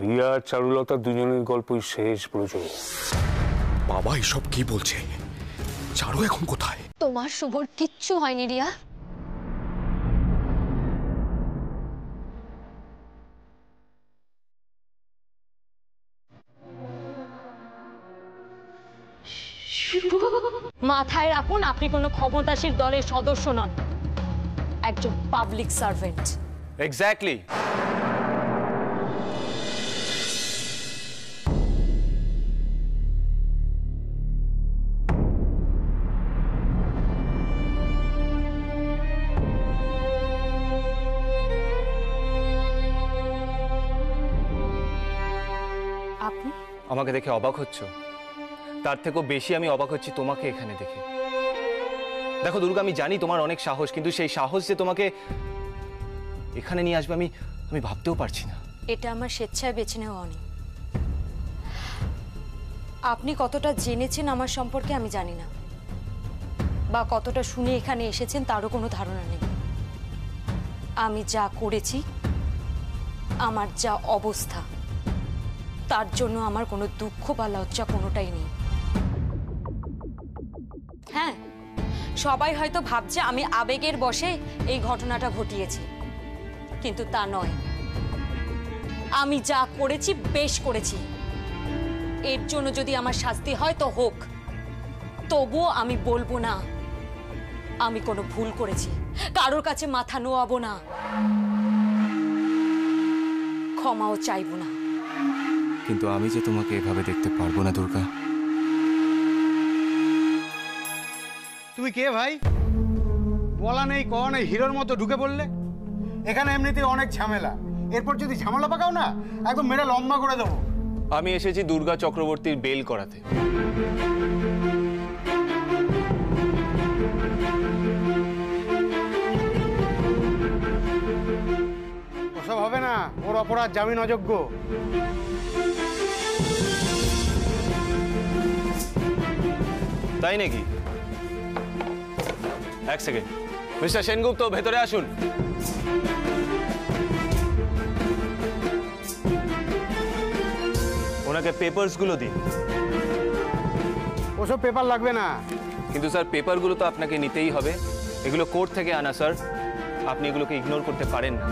রিয়া আর চারুলতা দুজনের গল্পই শেষ প্রচুর। বাবা এসব কি বলছে? চারু এখন কোথায়? তোমার শুভর কিচ্ছু হয়নি রিয়া। মাথায় রাখুন, আপনি কোনো ক্ষমতাসীন দলের সদস্য নন, একজন পাবলিক সার্ভেন্ট। এক্স্যাক্টলি। আপনি আমাকে দেখে অবাক হচ্ছ? তার থেকেও বেশি আমি অবাক হচ্ছি তোমাকে এখানে দেখে। দেখো দুর্গা, আমি জানি তোমার অনেক সাহস, কিন্তু সেই সাহস যে তোমাকে এখানে নিয়ে আসবে আমি ভাবতেও পারছি না। এটা আমার স্বেচ্ছায় বেছে নেওয়া অনেক। আপনি কতটা জেনেছেন আমার সম্পর্কে আমি জানি না, বা কতটা শুনে এখানে এসেছেন তারও কোনো ধারণা নেই। আমি যা করেছি, আমার যা অবস্থা, তার জন্য আমার কোনো দুঃখ বা লজ্জা কোনোটাই নেই। হ্যাঁ, সবাই হয়তো ভাবছে আমি আবেগের বশে এই ঘটনাটা ঘটিয়েছি, কিন্তু তা নয়। আমি যা করেছি বেশ করেছি। এর জন্য যদি আমার শাস্তি হয় তো হোক, তবুও আমি বলবো না আমি কোনো ভুল করেছি, কারোর কাছে মাথা নোয়াবো না, ক্ষমাও চাইবো না। কিন্তু আমি যে তোমাকে এভাবে দেখতে পারবো না দুর্গা। তুমি কে ভাই? বলা নেই ক নেই, হিরোর মতো ঢুকে পড়লে। এখানে এমনিতেই অনেক ঝামেলা, এরপর যদি ঝামেলা পাকাও না একদম মেরে লম্বা করে দেবো। আমি এসেছি দুর্গা চক্রবর্তীর বেল করাতে। ওসব হবে না, ওর অপরাধ জামিন অযোগ্য। তাই নাকি? এক সেকেন্ড, মিস্টার সেনগুপ্ত ভেতরে আসুন। ওনাকে পেপারসগুলো দিন। ওসব পেপার লাগবে না। কিন্তু স্যার, পেপারগুলো তো আপনাকে নিতেই হবে। এগুলো কোর্ট থেকে আনা স্যার, আপনি এগুলোকে ইগনোর করতে পারেন না।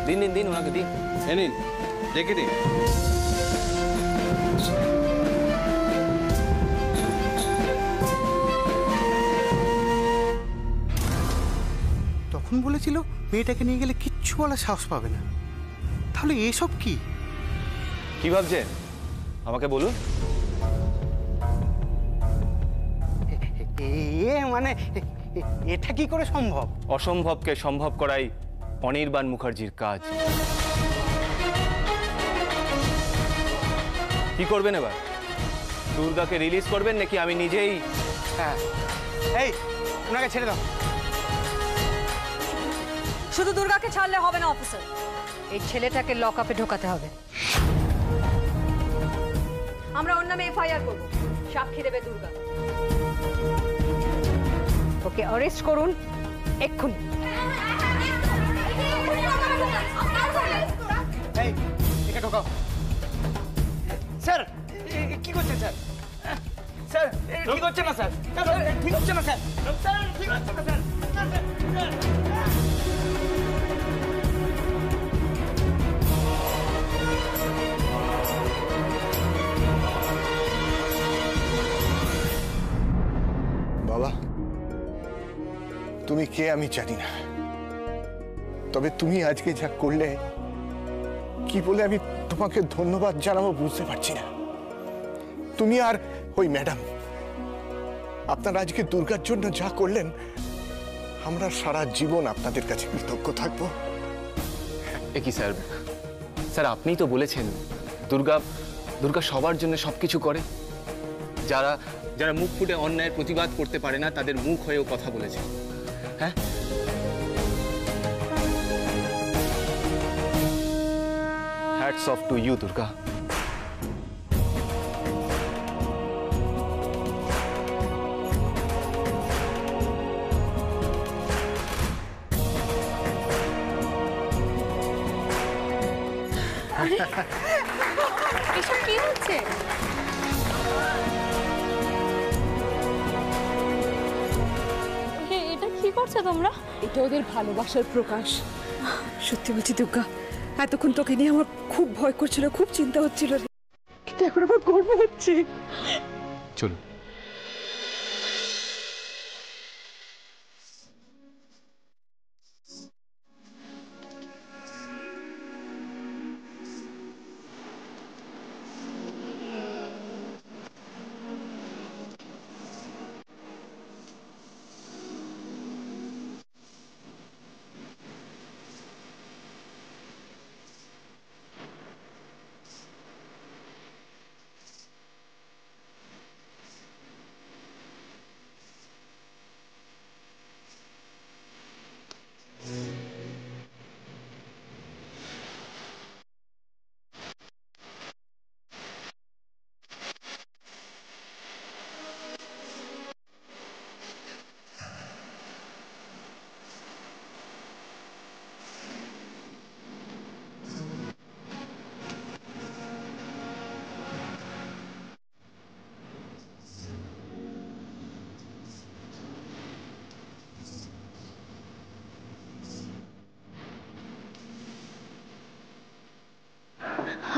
দিন দিন দিন, ওনাকে দিন। নিন, রেখে দিন। তখন বলেছিল মেয়েটাকে নিয়ে গেলে কিচ্ছু বলার সাহস পাবে না, তাহলে এসব কি? কি ভাবছেন আমাকে বলুন। মানে এটা কি করে সম্ভব? অসম্ভবকে সম্ভব করাই অনির্বাণ মুখার্জির কাজ। কি করবেন এবার? দুর্গাকে রিলিজ করবেন নাকি আমি নিজেই? হ্যাঁ, এই ওনাকে ছেড়ে দাও। শুধু দুর্গাকে ছাড়লে হবে না অফিসার, এই ছেলেটাকে লকআপে ঢোকাতে হবে। আমরা ওর নামে এফআইআর করব, সাক্ষী দেবে দুর্গা। ওকে অ্যারেস্ট করুন এক্ষুনি। এই একে ঢোকাও। স্যার কি করছেন স্যার? স্যার ঠিক হচ্ছে না স্যার, ঠিক হচ্ছে না স্যার, ঠিক হচ্ছে না স্যার। বাবা, তুমি কে আমি জানি না, তবে তুমি আজকে যা করলে কি বলে আমি তোমাকে ধন্যবাদ জানাবো বুঝতে পারছি না। তুমি আর ওই ম্যাডাম, আপনারা আজকে দুর্গার জন্য যা করলেন, আমরা সারা জীবন আপনাদের কাছে কৃতজ্ঞ থাকবো। কি স্যার, স্যার আপনিই তো বলেছেন দুর্গা দুর্গা সবার জন্য সবকিছু করে। যারা যারা মুখ ফুটে অন্যায়ের প্রতিবাদ করতে পারে না, তাদের মুখ হয়েও কথা বলেছে। হ্যাঁ, hats off to you Durga. হচ্ছে? এটা কি করছো তোমরা? এটা ওদের ভালোবাসার প্রকাশ। সত্যি বলছি দুর্গা, এতক্ষণ তোকে নিয়ে আমার খুব ভয় করছিল, খুব চিন্তা হচ্ছিল, কিন্তু এখন আমার গর্ব হচ্ছে। চলুন।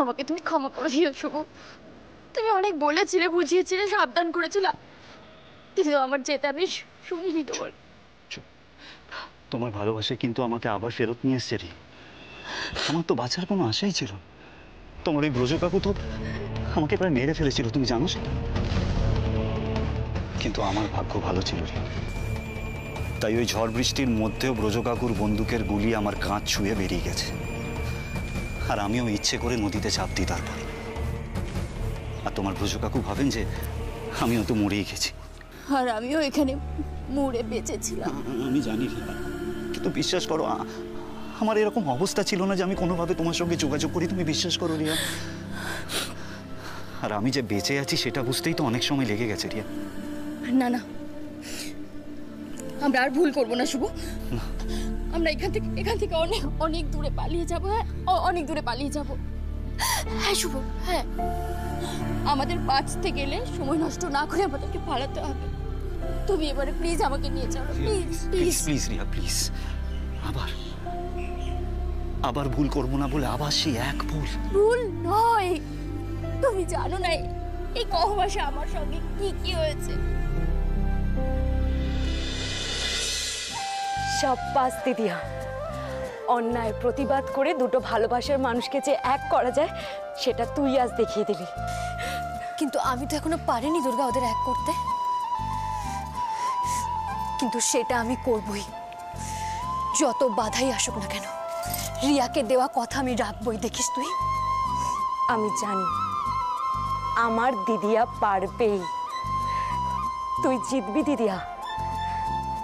আমাকে তুমি ক্ষমা করে দিও শুভ। তুমি অনেক বলেছিলে, বুঝিয়েছিলে, সাবধান করেছিলে, কিন্তু আমার যেতে আমি শুনিনি তোমার। তোমার ভালোবাসে কিন্তু আমাকে আবার ফেরত নিয়ে এসছে রে। আমার তো বাঁচার কোনো আশাই ছিল। তোমার ওই ব্রজ কাকু তো আমাকে প্রায় মেরে ফেলেছিল, তুমি জানো সেটা। কিন্তু আমার ভাগ্য ভালো ছিল রে, তাই ওই ঝড় বৃষ্টির মধ্যেও ব্রজ কাকুর বন্দুকের গুলি আমার কাঁধ ছুঁয়ে বেরিয়ে গেছে। আর আমিও ইচ্ছে করে নদীতে চাপ দিই তারপর। আর তোমার ব্রজ কাকু ভাবেন যে আমিও তো মরেই গেছি। আর আমিও এখানে মরে বেঁচেছিলাম। আমি জানি রিয়া, কিন্তু বিশ্বাস করো আমার এরকম অবস্থা ছিল না যে আমি কোনোভাবে তোমার সঙ্গে যোগাযোগ করি, তুমি বিশ্বাস করো রিয়া। আর আমি যে বেঁচে আছি সেটা বুঝতেই তো অনেক সময় লেগে গেছে রিয়া। না না, আমরা আর ভুল করবো না শুভ। আমরা এখান থেকে অনেক অনেক দূরে পালিয়ে যাবো। হ্যাঁ, অনেক দূরে পালিয়ে যাবো। হ্যাঁ শুভ, হ্যাঁ। আমাদের বাঁচতে গেলে সময় নষ্ট না করে আমাদেরকে পালাতে হবে। তুমি এবারে প্লিজ আমাকে নিয়ে চলো, please please please Riya, please. আবার ভুল করবো না বলে আবার সেই এক ভুল। ভুল নয়, তুমি জানো না এই কহ মাসে আমার সঙ্গে কি কি হয়েছে। সাব্বাস দিদিয়া, অন্যায় প্রতিবাদ করে দুটো ভালোবাসার মানুষকে যে এক করা যায় সেটা তুই আজ দেখিয়ে দিলি। কিন্তু আমি তো এখনো পারিনি দুর্গা ওদের এক করতে, কিন্তু সেটা আমি করবই। যত বাধাই আসুক না কেন, রিয়াকে দেওয়া কথা আমি রাখবই, দেখিস তুই। আমি জানি আমার দিদিয়া পারবেই। তুই জিতবি দিদিয়া,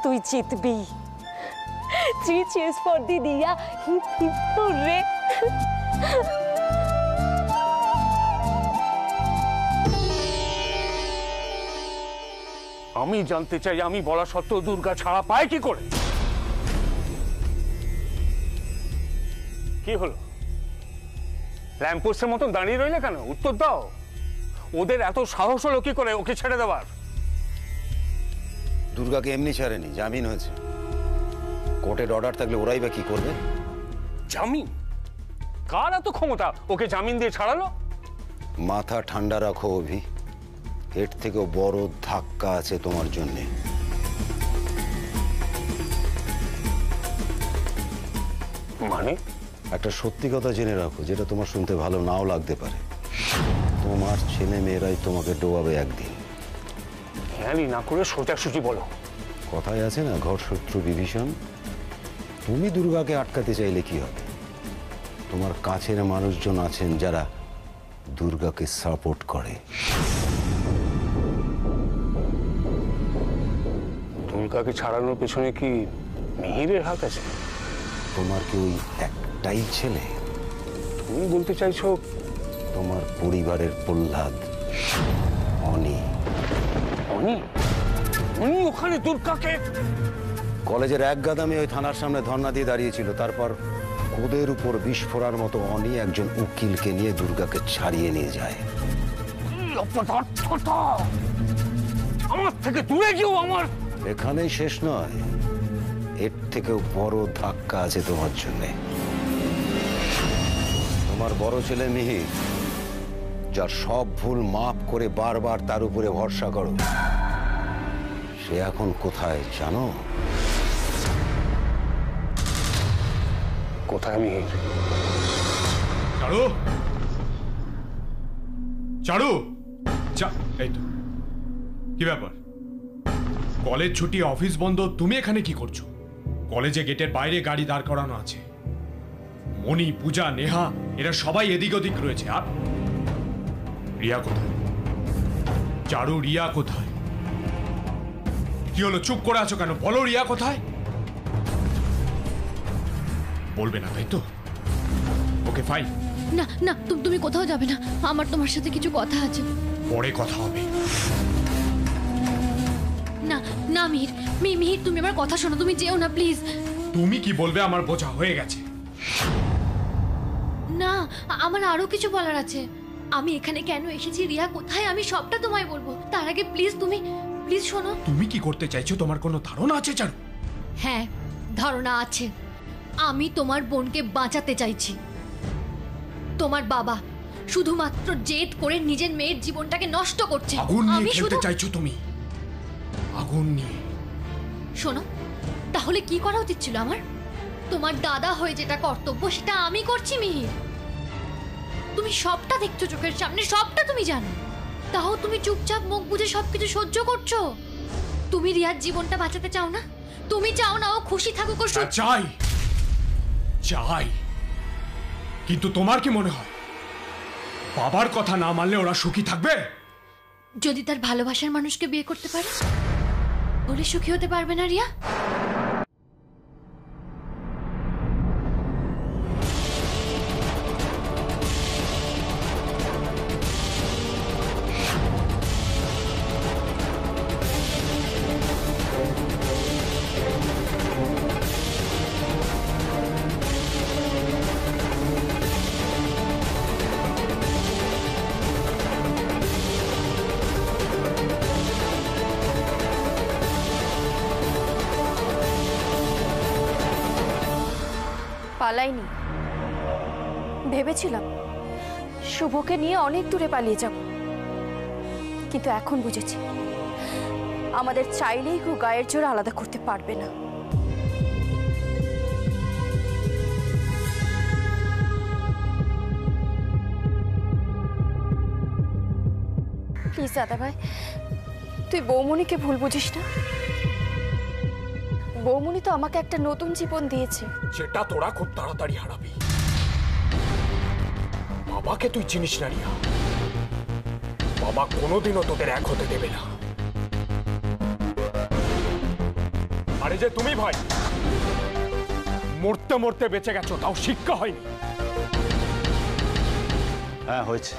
তুই জিতবি। 3 cheers for দিদিয়া, হিপ হিপ হুররে। আমি জানতে চাই, আমি বলা সত্ত্বেও দুর্গা ছাড়া পায় কি করে? কি হলো? ল্যাম্পপোস্টের মতন দাঁড়িয়ে রইলে কেন? উত্তর দাও। ওদের এত সাহস হলো কি করে ওকে ছেড়ে দেওয়ার? দুর্গাকে এমনি ছাড়েনি, জামিন হয়েছে। কোর্টের অর্ডার থাকলে ওরাই বা কি করবে? জামিন? কার এত ক্ষমতা ওকে জামিন দিয়ে ছাড়ালো? মাথা ঠান্ডা রাখো অভি, এর থেকেও বড় ধাক্কা আছে তোমার জন্যে। মানে? একটা সত্যি কথা জেনে রাখো, যেটা তোমার শুনতে ভালো নাও লাগতে পারে। তোমার ছেলে মেয়েরাই তোমাকে ডোবাবে একদিন। খেয়ালি না করে সোজাসুজি বলো। কথায় আছে না, ঘর শত্রু বিভীষণ। তুমি দুর্গাকে আটকাতে চাইলে কি হবে? তোমার কাছের মানুষজন আছেন যারা দুর্গাকে সাপোর্ট করে। দুর্গাকে ছাড়ানোর পেছনে কি মিহিরের হাত আছে? তোমার কি ওই একটাই ছেলে? তুমি বলতে চাইছো তোমার পরিবারের প্রহ্লাদ, অনি। অনি? উনি ওখানে দুর্গাকে? কলেজের এক গাদামি ওই থানার সামনে ধর্ণা দিয়ে দাঁড়িয়েছিল, তারপর কোদের উপর বিস্ফোরার মতো অনি একজন উকিলকে নিয়ে দুর্গাকে ছাড়িয়ে নিয়ে যায়। আমার থেকে দূরে যেও। আমার এখানেই শেষ নয়, এর থেকেও বড় ধাক্কা আছে তোমার জন্যে। তোমার বড় ছেলে মিহির, যার সব ভুল মাফ করে বারবার তার উপরে ভরসা করো, সে এখন কোথায় জানো? কোথায় মিহির? চারু, চারু, এই তো কি ব্যাপার? কলেজ ছুটি, অফিস বন্ধ, তুমি এখানে কি করছো? কলেজে গেটের বাইরে গাড়ি দাঁড় করানো আছে। মণি, পূজা, নেহা এরা সবাই এদিক ওদিক রয়েছে। আর রিয়া কোথায়? চারু, রিয়া কোথায়? কি হলো, চুপ করে আছো কেন? বলো, রিয়া কোথায়? বলবে না তাই তো? Okay fine. না না, তুমি কোথাও যাবে না, আমার তোমার সাথে কিছু কথা আছে। পরে কথা হবে। না না মিহির, মিহির তুমি আমার কথা শোনো, তুমি যেও না প্লিজ। তুমি কি বলবে আমার বোঝা হয়ে গেছে। না, আমার আরো কিছু বলার আছে। আমি এখানে কেন এসেছি, রিয়া কোথায়, আমি সবটা তোমায় বলবো। তার আগে প্লিজ তুমি প্লিজ শোনো। তুমি কি করতে চাইছো? তোমার কোনো ধারণা আছে চারু? হ্যাঁ, ধারণা আছে। আমি তোমার বোনকে বাঁচাতে চাইছি। তোমার বাবা শুধুমাত্র জেদ করে নিজের মেয়ের জীবনটাকে নষ্ট করছে। আগুন নিয়ে আমি খেলতে চাইছো তুমি? আগুন নিয়ে? শোনো, তাহলে কি করা উচিত ছিল আমার? তোমার দাদা হয়ে যেটা কর্তব্য সেটা আমি করছি মিহির। তুমি সবটা দেখছো চোখের সামনে, সবটা তুমি জানো, তাও তুমি চুপচাপ মুখ বুজে সবকিছু সহ্য করছো। তুমি রিয়ার জীবনটা বাঁচাতে চাও না? তুমি চাও না ও খুশি থাকুক? চাই চাই, কিন্তু তোমার কি মনে হয় বাবার কথা না মানলে ওরা সুখী থাকবে? যদি তার ভালোবাসার মানুষকে বিয়ে করতে পারে, ওরে সুখী হতে পারবে না রিয়া? পালাইনি, ভেবেছিলাম শুভকে নিয়ে অনেক দূরে পালিয়ে যাব, কিন্তু এখন বুঝেছি আমাদের চাইলেই কেউ গায়ের জোর আলাদা করতে পারবে না। প্লিজ দাদা ভাই, তুই বৌমনিকে ভুল বুঝিস না। বৌমনি তো আমাকে একটা নতুন জীবন দিয়েছে, যেটা তোরা খুব তাড়াতাড়ি হারাবি। বাবাকে তুই চিনিস না রিয়া, বাবা কোনোদিনও তোদের এক হতে দেবে না। আরে যে তুমি ভাই মরতে মরতে বেঁচে গেছো, তাও শিক্ষা হয়নি। হ্যাঁ হয়েছে,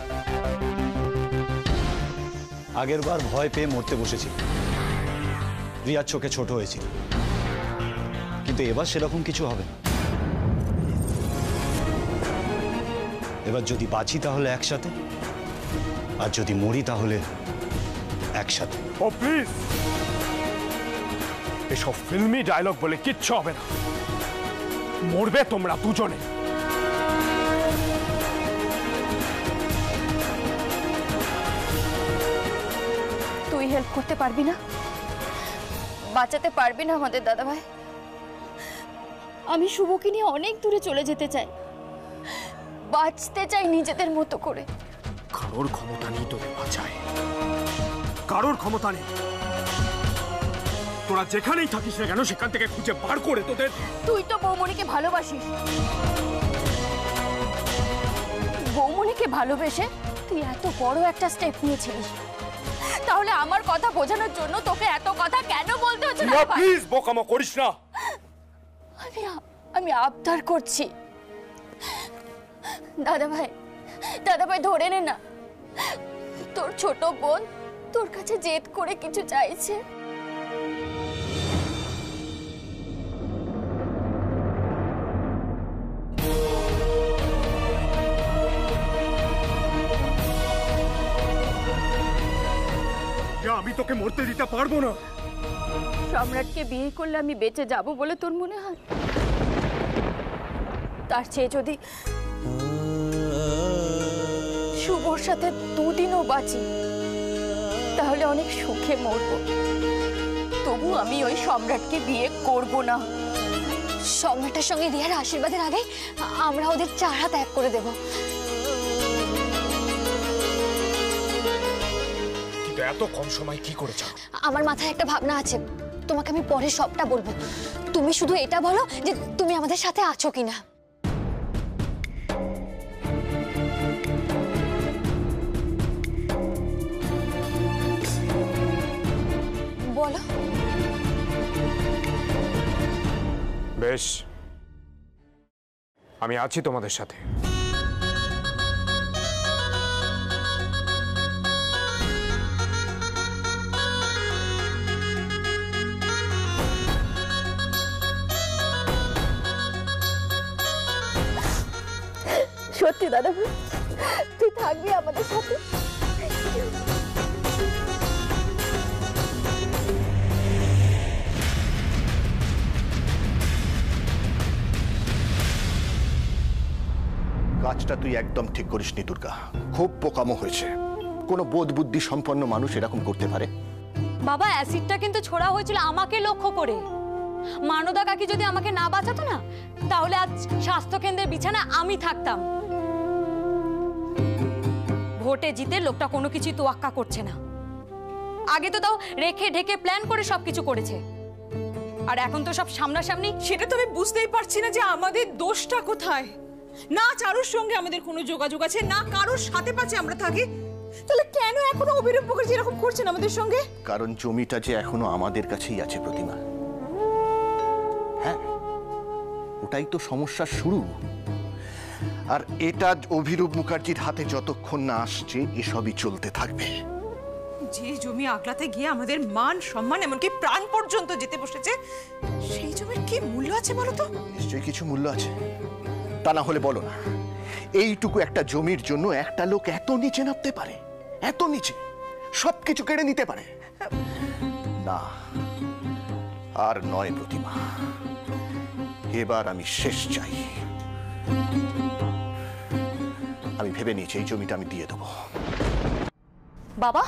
আগের বার ভয় পেয়ে মরতে বসেছি, রিয়ার চোখে ছোট হয়েছিল, কিন্তু এবার সেরকম কিছু হবে না। এবার যদি বাঁচি তাহলে একসাথে, আর যদি মরি তাহলে একসাথে। ও প্লিজ, এসব ফিল্মি ডায়লগ বলে কিচ্ছু হবে না। মরবে তোমরা দুজনে। তুই হেল্প করতে পারবি না, বাঁচাতে পারবি না আমাদের দাদা ভাই। আমি শুভকে নিয়ে অনেক দূরে চলে যেতে চাই, বাঁচতে চাই নিজেদের মতো করে। কারোর ক্ষমতা নেই তোদের বাঁচায়, কারোর ক্ষমতা নেই। তোরা যেখানেই থাকিস না কেন সেখান থেকে খুঁজে বার করে তোদের। তুই তো বৌমনিকে ভালোবাসিস, বৌমনিকে ভালোবেসে তুই এত বড় একটা স্টেপ নিয়েছিলিস, তাহলে আমার কথা বোঝানোর জন্য তোকে এত কথা কেন বলতে হচ্ছে? না প্লিজ বোকামো করিস না। আমি আবদার করছি, দাদা ভাই ধরে নে না, তোর ছোট বোন তোর কাছে জেদ করে কিছু চাইছে। আমি তোকে মরতে দিতে পারবো না। সম্রাটকে বিয়ে করলে আমি বেঁচে যাব বলে তোর মনে হয়? তার চেয়ে যদি শুভর সাথে দুদিনও বাঁচি তাহলে অনেক সুখে মরব। তবু আমি ওই সম্রাটকে বিয়ে করব না। সম্রাটের সঙ্গে রিয়ার আশীর্বাদের আগে আমরা ওদের চারা ত্যাগ করে দেব। কিন্তু এত কম সময় কি করে যাও? আমার মাথায় একটা ভাবনা আছে, তোমাকে আমি পরে সবটা বলবো। তুমি শুধু এটা বলো যে তুমি আমাদের সাথে আছো কিনা। বলো। বেশ, আমি আছি তোমাদের সাথে। সত্যি দাদা ভাই, তুই থাকবি আমাদের সাথে? কাজটা তুই একদম ঠিক করিসনি দুর্গা, খুব বোকামো হয়েছে। কোনো বোধ বুদ্ধি সম্পন্ন মানুষ এরকম করতে পারে? বাবা, অ্যাসিডটা কিন্তু ছোড়া হয়েছিল আমাকে লক্ষ্য করে। মানদা কাকি যদি আমাকে না বাঁচাতো না, তাহলে আজ স্বাস্থ্যকেন্দ্রের বিছানায় আমি থাকতাম। ভোটে জিতে লোকটা কোনো কিছুই তোয়াক্কা করছে না। আগে তো তাও রেখে ঢেকে প্ল্যান করে সবকিছু করেছে, আর এখন তো সব সামনাসামনি। সেটা তো আমি বুঝতেই পারছি না যে আমাদের দোষটা কোথায়। না চারুর সঙ্গে আমাদের কোনো যোগাযোগ আছে, না কারোর সাথে পাচ্ছে আমরা থাকি, তাহলে কেন এখনো অভিরূপ মুখার্জি এরকম করছেন আমাদের সঙ্গে? কারণ জমিটা যে এখনো আমাদের কাছেই আছে প্রতিমা। হ্যাঁ, ওটাই তো সমস্যার শুরু। আর এটা অভিরূপ মুখার্জির হাতে যতক্ষণ না আসছে এসবই চলতে থাকবে। যে জমি আগলাতে গিয়ে আমাদের মান সম্মান এমনকি প্রাণ পর্যন্ত যেতে বসেছে, সেই জমির কি মূল্য আছে বলো তো? নিশ্চয়ই কিছু মূল্য আছে, তা না হলে বলো না এইটুকু একটা জমির জন্য একটা লোক এত নিচে নামতে পারে? এত নিচে সবকিছু কেড়ে নিতে পারে? না, আর নয় প্রতিমা, এবার আমি শেষ চাই। আমি ভেবে নিয়েছি এই জমিটা আমি দিয়ে দেবো। বাবা,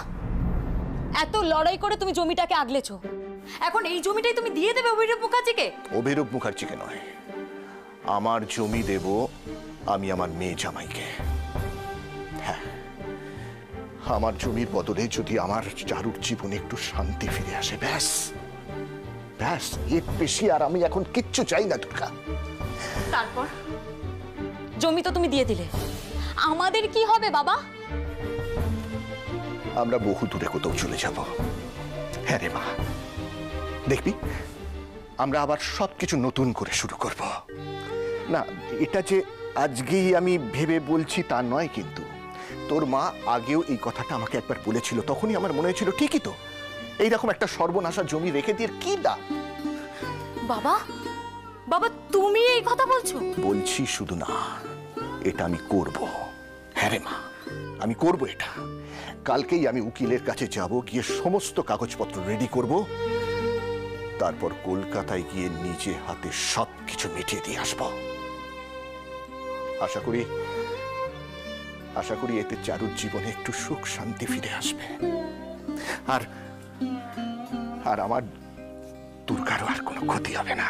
এত লড়াই করে তুমি জমিটাকে আগলেছো, এখন এই জমিটাই তুমি দিয়ে দেবে অভিরূপ মুখার্জিকে? অভিরূপ মুখার্জিকে নয়, আমার জমি দেব আমি আমার মেয়ে জামাইকে। হ্যাঁ, আমার জমির বদলে যদি আমার চারুর জীবনে একটু শান্তি ফিরে আসে, ব্যাস ব্যাস, এর বেশি আর আমি এখন কিচ্ছু চাই না দুর্গা। তারপর জমি তো তুমি দিয়ে দিলে, আমাদের কি হবে বাবা? আমরা বহু দূরে কোথাও চলে যাব। হ্যাঁ রে মা, দেখবি আমরা আবার সবকিছু নতুন করে শুরু করব। না, এটা যে আজকেই আমি ভেবে বলছি তা নয়, কিন্তু তোর মা আগেও এই কথাটা আমাকে একবার বলেছিল, তখনই আমার মনে হয়েছিল ঠিকই তো, এইরকম একটা সর্বনাশা জমি রেখে দিয়ে কি লাভ। বাবা, বাবা তুমি এই কথা বলছো? বলছি শুধু না, এটা আমি করব। হ্যাঁ রে মা, আমি করব এটা। কালকেই আমি উকিলের কাছে যাব, গিয়ে সমস্ত কাগজপত্র রেডি করব, তারপর কলকাতায় গিয়ে নিজে হাতে সবকিছু মিটিয়ে দিয়ে আসব। আশা করি এতে চারুর জীবনে একটু সুখ শান্তি ফিরে আসবে, আর আর আমার দুর্গারও আর কোনো ক্ষতি হবে না।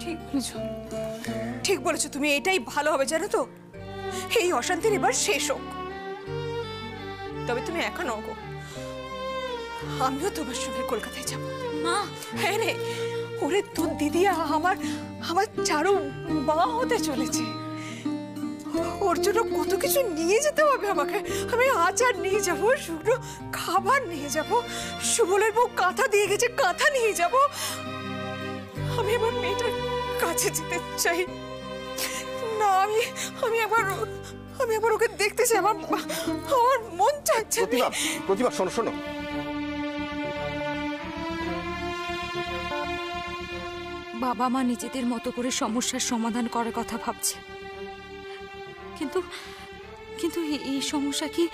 ঠিক বলেছো, ঠিক বলেছো তুমি, এটাই ভালো হবে জানো তো। এই অশান্তির এবার শেষ হোক। তবে তুমি একা নও গো, আমিও তোমার সঙ্গে কলকাতায় যাব। মা, হ্যাঁ রে, ওরে তোর দিদি আমার চারু মা হতে চলেছে। ওর জন্য কত কিছু নিয়ে যেতে হবে আমাকে। আমি আচার নিয়ে যাব, শুকনো খাবার নিয়ে যাব, সুবলের বউ কাঁথা দিয়ে গেছে, কাঁথা নিয়ে যাব। আমি আমার মেয়েটার কাছে যেতে চাই না, আমি একবার ওকে দেখতে চাই। আমার মন চাইছে। প্রতিভা শোনো শোনো, বাবা মা নিজেদের মতো করে সমস্যার সমাধান করার কথা ভাবছে, কিন্তু এই সমস্যা কি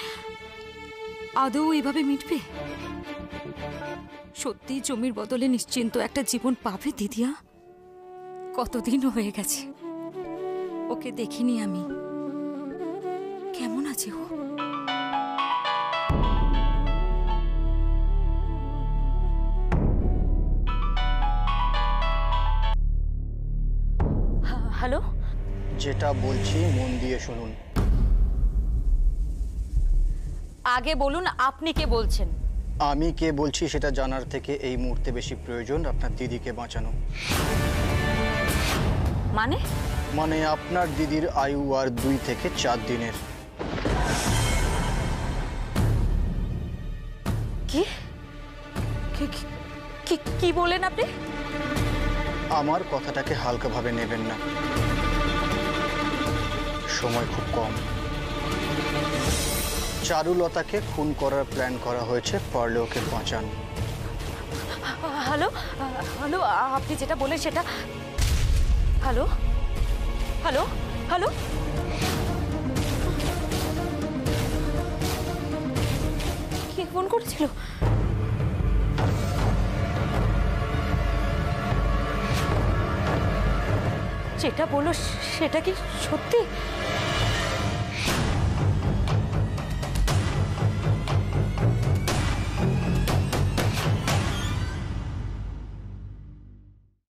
আদৌ এভাবে মিটবে? সত্যি জমির বদলে নিশ্চিন্ত একটা জীবন পাবে দিদিয়া? কতদিন হয়ে গেছে ওকে দেখিনি আমি। কেমন আছে ও? হ্যালো, যেটা বলছি মন দিয়ে শুনুন। আগে বলুন আপনি কে বলছেন? আমি কে বলছি সেটা জানার থেকে এই মুহূর্তে বেশি প্রয়োজন আপনার দিদিকে বাঁচানো। মানে আপনার দিদির আয়ু আর 2 থেকে 4 দিনের। কি কি বলেন আপনি? আমার কথাটাকে হালকাভাবে নেবেন না, সময় খুব কম। চারুলতাকে খুন করার প্ল্যান করা হয়েছে, পারলে ওকে বাঁচান। হ্যালো হ্যালো, আপনি যেটা বলেন সেটা। হ্যালো হ্যালো হ্যালো, কে ফোন করেছিল? যেটা বললো সেটা কি সত্যি?